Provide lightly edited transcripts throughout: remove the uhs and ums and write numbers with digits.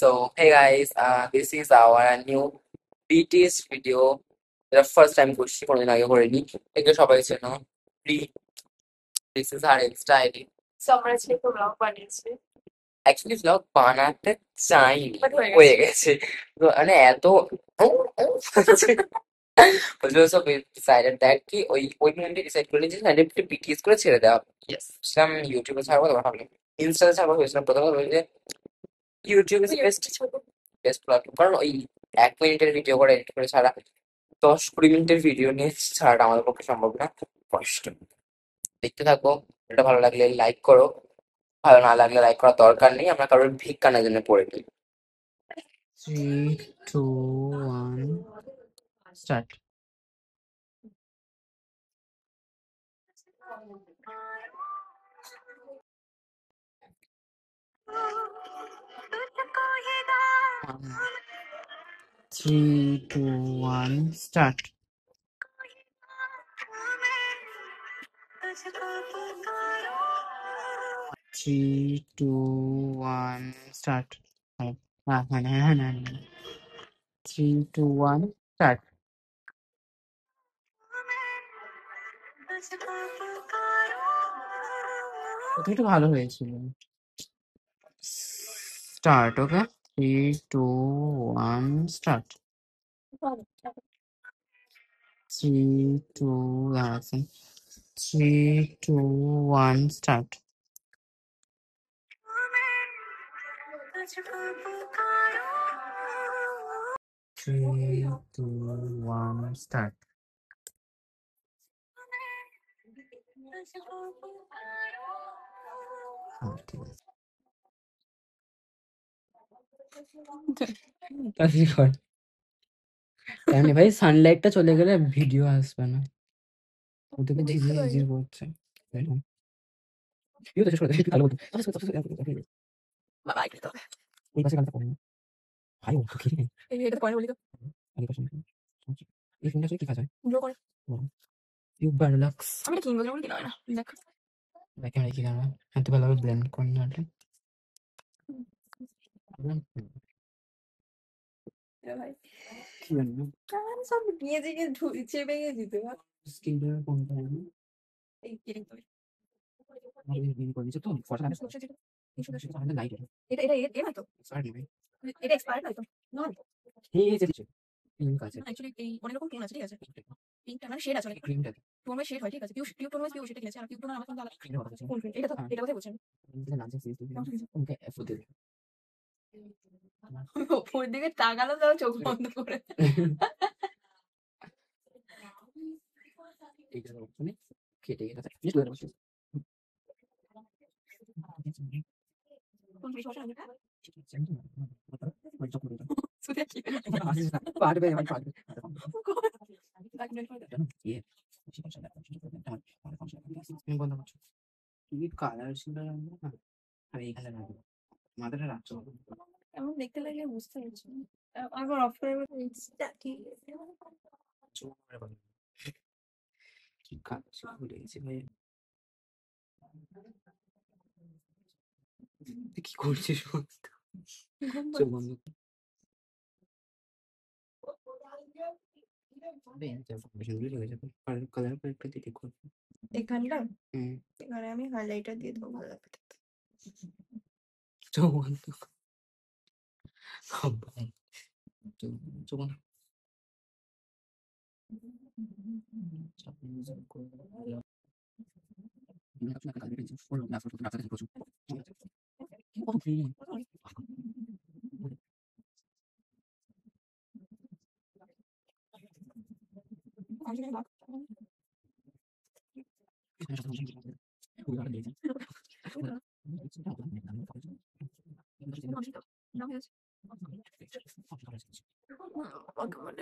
So, hey guys, this is our new BTS video. The first time করছি কোনোদিন আগে করিনি। একে সবাই চেনো। প্লি this is our insta ID. So আমরা আজকে একটা ব্লগ বানিয়েছি। অ্যাকচুয়ালি ব্লগ বানাতে চাইনি, বাট হয়ে হয়ে গেছে। গেছে। তো মানে এত সো ডিসাইডেড দ্যাট কি ওই মোমেন্টে ডিসাইড করলি যে সাইডে বিটিএস করে ছেড়ে দেওয়া। ইয়েস, সেটা আমি ইউটিউবে ছাড়বো, তোমার ভাবলাম ইনস্টাতে ছাড়বো ভেবেছিলাম প্রথমে, ভাবলাম যে YouTube is best best platform. কারণ ওই 1 মিনিটের ভিডিও করে এডিট করে ছাড়া, 10-20 মিনিটের ভিডিও নিয়ে ছাড়াটা আমাদের পক্ষে সম্ভব না, কষ্ট। দেখতে থাকো, এটা ভালো লাগলে লাইক করো, ভালো না লাগলে লাইক করার দরকার নেই, আমরা কারোর ভিক্ষা না জন্য পড়ে নিই। 3, 2, 1, start. Three, two, one, start. 3, 2, 1, start. হ্যাঁ, হ্যাঁ, হ্যাঁ, হ্যাঁ, হ্যাঁ, হ্যাঁ। 3, 2, 1, স্টার্ট। ওটা একটু ভালো হয়েছিল। স্টার্ট, ওকে। 3, 2, 1, স্টার্ট। 3, 2, আছে। 3, 2, 1, স্টার্ট। 3, 2, 1, স্টার্ট। হ্যাঁ, ঠিক আছে। তাড়াতাড়ি কর। তেমনি ভাই, সানলাইটটা চলে গেলে ভিডিও আসবে না, ওদিকে ঝিঝির ঝিঝির করছে। ভিডিও তো শেষ করে দে, ভালো বলতো। বাবা এটা তো এই পাশে গানটা পড়ে না ভাই, ও তো কি রে? এটা তো পরে বলি তো। আগে পাশে নাকি? এই ফোনটা আসলে কি কাজ হয়? ড্র করে ইউ বারলাক্স আমি এটা কিনবো বলে কিনা হয় না দেখ। দেখে কি জানো, হাতে ভালোভাবে ব্লেন্ড করে নালে ভাই কি জানো সব নিয়ে থেকে চেপে গেছি তো। স্কিনটা কোনটা জানো? এই কিরিং তো আমাদের বিল করে দিয়েছে তো ফটো লাগে। সেটা আমাদের লাইট এটা এটা এটা নয় তো, এক্সপায়ার নেই ভাই। এটা এক্সপায়ার্ড নয় তো। না এই যে দিচ্ছে পিঙ্ক আছে, অ্যাকচুয়ালি এই অনেক রকম টোন আছে, ঠিক আছে। পিঙ্কটা মানে শেড আছে অনেক, ক্রিমটা টোনের শেড হয়, ঠিক আছে। পিউ টোন পিউ সেটা কিনেছে, আর পিউ টোন আমার ফোন আলাদা। ক্রিমের কথা বলছি। কোন এটা তো এটা কথাই বলছেন। এটা নাম সিরিজ দিই ওকে এফও দিই। ওপর দিকে তাকালো তাও চোখ বন্ধ করে। এইটা শুনে কেটে গেছে জিনিস ধরে বসে। কোন ফেস ওয়াশ আছে? ওই চোখ করে সুদে কি পারবে ভাই পারবে জানো ইয়ে তুমি বন্ধ করছো কি কালার ছিল জানো না, আমি এখানে রাখবো মাথাটা রাখছো এমন দেখতে লাগলে বুঝতে পারছি না। আবার অফ করে ঠিক আছে। চোখ করে বলো কি কাজ ভুলে গেছি ভাই। তুই কি করছিস চোখ বন্ধ কর। কালার কয়েকটা দিতে করবো এখানটা হুম এখানে আমি হাইলাইটার দিয়ে দেবো, ভালো লাগবে দেখতে। চোখ বন্ধ কর। ভাই চোখ বন্ধ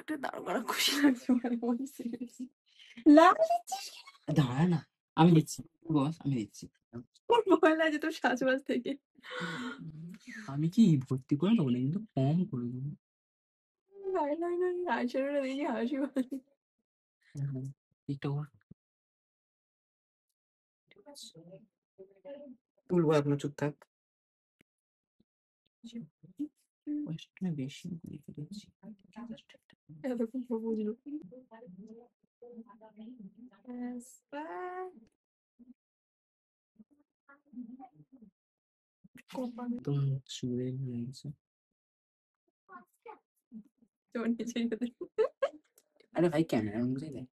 একটা দাঁড় করা খুশি লাগছে, মানে মনে seriously। লাভ দিচ্ছিস দাঁড়া না, আমি দিচ্ছি বস, আমি দিচ্ছি। ওর ভয় লাগে তোর সাজবাজ থেকে। আমি কি ভর্তি করে দেবো না, কিন্তু কম করে দেবো। আইলাইনার আইশ্যাডোটা দেখি হাসি পায়। একটু তুলবো, এখনো চুপ থাক। ওয়েস্টটা বেশি লিখে দিচ্ছি। এরকম বুঝলো একদম চুড়ে হয়ে গেছে। আরে ভাই ক্যামেরার মধ্যে দেখ।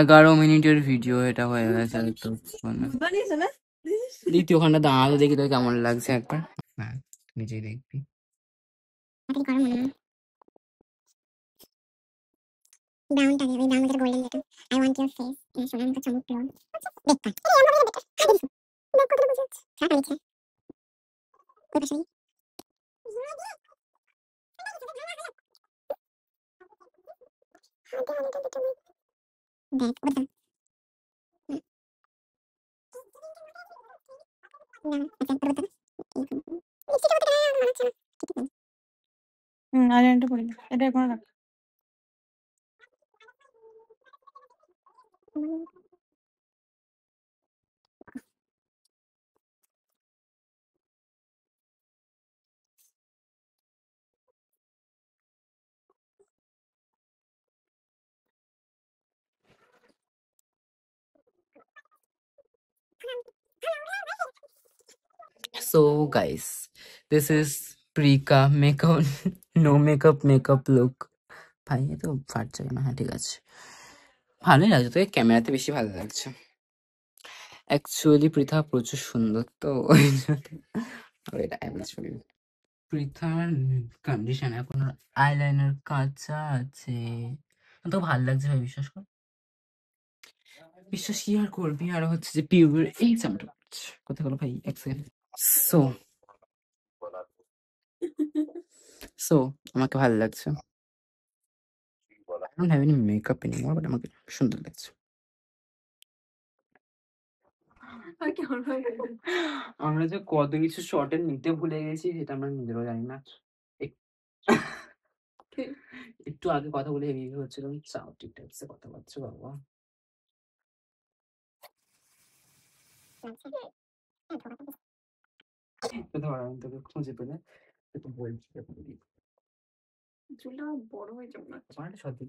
11 মিনিটের ভিডিও এটা হয়ে গেছে। তো বানিয়েছে না দ্বিতীয় ওখানটা দাঁড়াতে দেখি তো কেমন লাগছে একবার। হ্যাঁ নিজেই দেখবি। ব্রাউনটাকে ওই ব্রাউন যেটা গোল্ডেন যেটা আই ওয়ান্ট ইউর ফেস সোনার মতো চমকপ্রদ বেকার দেখ কতটা বুঝে যাচ্ছে খারাপ লাগছে ওই পাশে দেখ ওটা আইল্যান্ডটা পড়ি এটা এখন রাখ So guys, this is pre-ka makeup, no makeup look. ভাই এ তো ফাটছে কেন? হ্যাঁ ঠিক আছে, ভালোই লাগছে, তো ক্যামেরাতে বেশি ভালো লাগছে। অ্যাকচুয়ালি পৃথা প্রচুর সুন্দর, তো ওই জন্য পৃথার কন্ডিশন এখন আইলাইনার কাঁচা আছে, তো ভালো লাগছে ভাই, বিশ্বাস কর। বিশ্বাস কি আর করবি, আর হচ্ছে যে পিউবের এই চামটা কথা বলো ভাই এক সেকেন্ড। সো সো আমাকে ভালো লাগছে। I don't have any makeup anymore, but আমাকে সুন্দর লাগছে। আমরা যে কত কিছু শর্টে নিতে ভুলে গেছি সেটা আমরা নিজেরাও জানি না। এক- একটু আগে কথা বলে হেভি হচ্ছিলাম, চাও টাইপসে কথা বলছো বাবা। তো ধর আমি তোকে খুঁজে পেলে তোকে বলছি চুলটা বড় হয়ে যাবে না তোমার একটা সত্যি।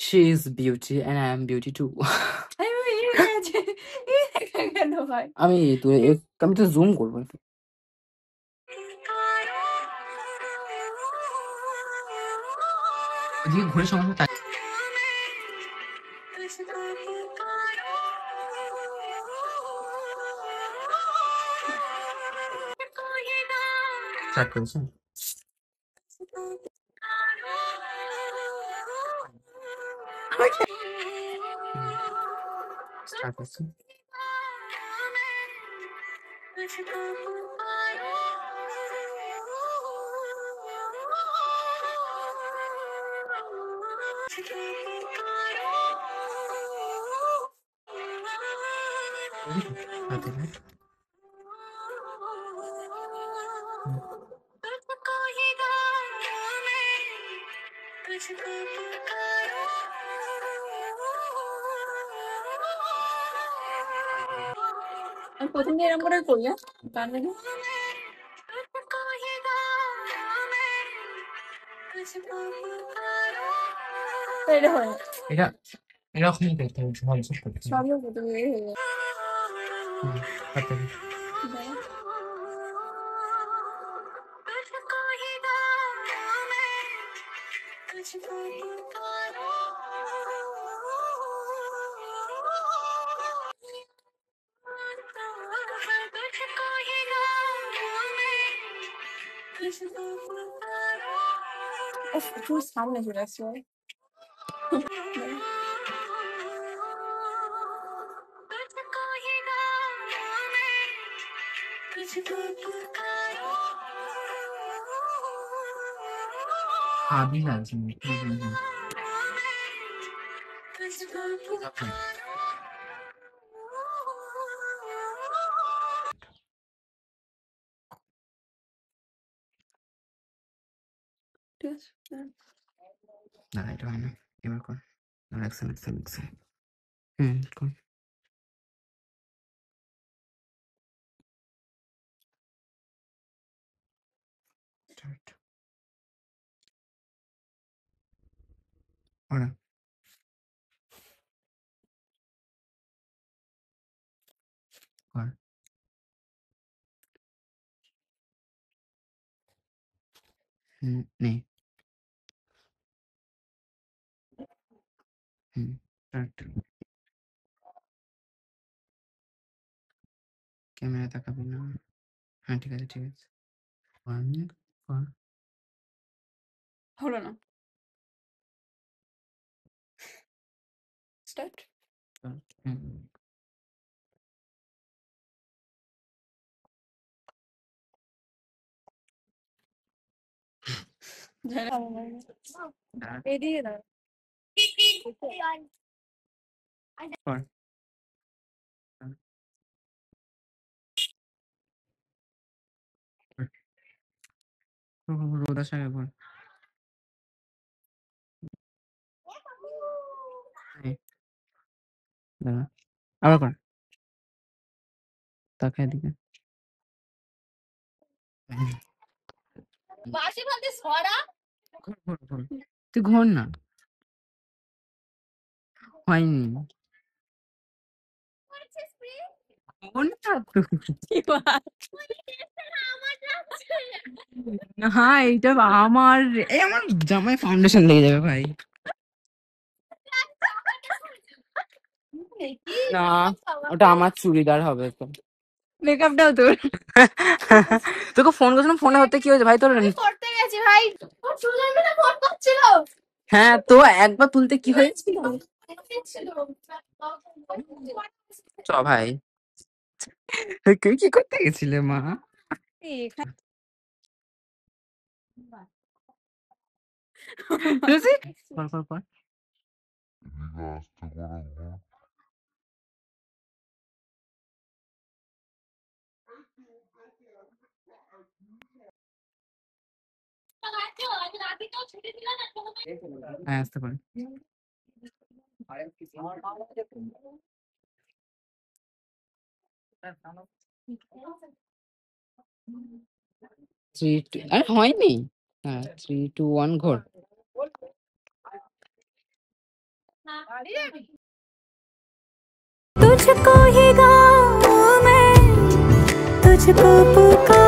She is beauty and I am beauty too. কেন হয় আমি আমি তো জুম করবো একটু। ওদিকে ঘুরে সমস্ত স্টার্ট করেছে। স্টার্ট করছে। হাতে রাখ। আমি প্রথম দিয়ে এরকম করে করি গান গাই এটা হয় না। এটা এরকমই করতে হবে, ঝলঝল করতে হবে। সবই প্রথম দিয়ে হয়ে যায় হাতে দাঁড়া। উফ, চুল সামনে চলে আসছে ভাই। হাবি লাগছে। ঠিক আছে না এটা হয় না, এবার কর। Alexa. Cool. Start. Ahora. Ahora. नहीं. Start. ক্যামেরা তাকাবি না. হ্যাঁ ঠিক আছে. 1 4 হলো না। স্টার্ট। এদিকে দাও। রোদ আসা একবার. দাঁড়া. আবার কর. তাকায় দিকে. বাসি বলতে সরা। ঘোর. তুই ঘোর না. হয়নি. ঘোর না তুই. না এটা আমার আমার জামায় ফাউন্ডেশন লেগে যাবে ভাই. না ওটা আমার চুড়িদার হবে তো. মেকআপটাও তোর। তোকে ফোন করছিলাম, ফোনে হতে কি হয়েছে ভাই তোর? করতে গেছি ভাই। ফোন করছিল। হ্যাঁ তো একবার তুলতে কি হয়েছিল? চ ভাই. কি করতে গেছিলে মা? পর. হ্যাঁ আসতে পারে. 3 2 আরে হয়নি. হ্যাঁ 3 2 1 ঘোর. तुझको ही गाऊं मैं, तुझको पुकार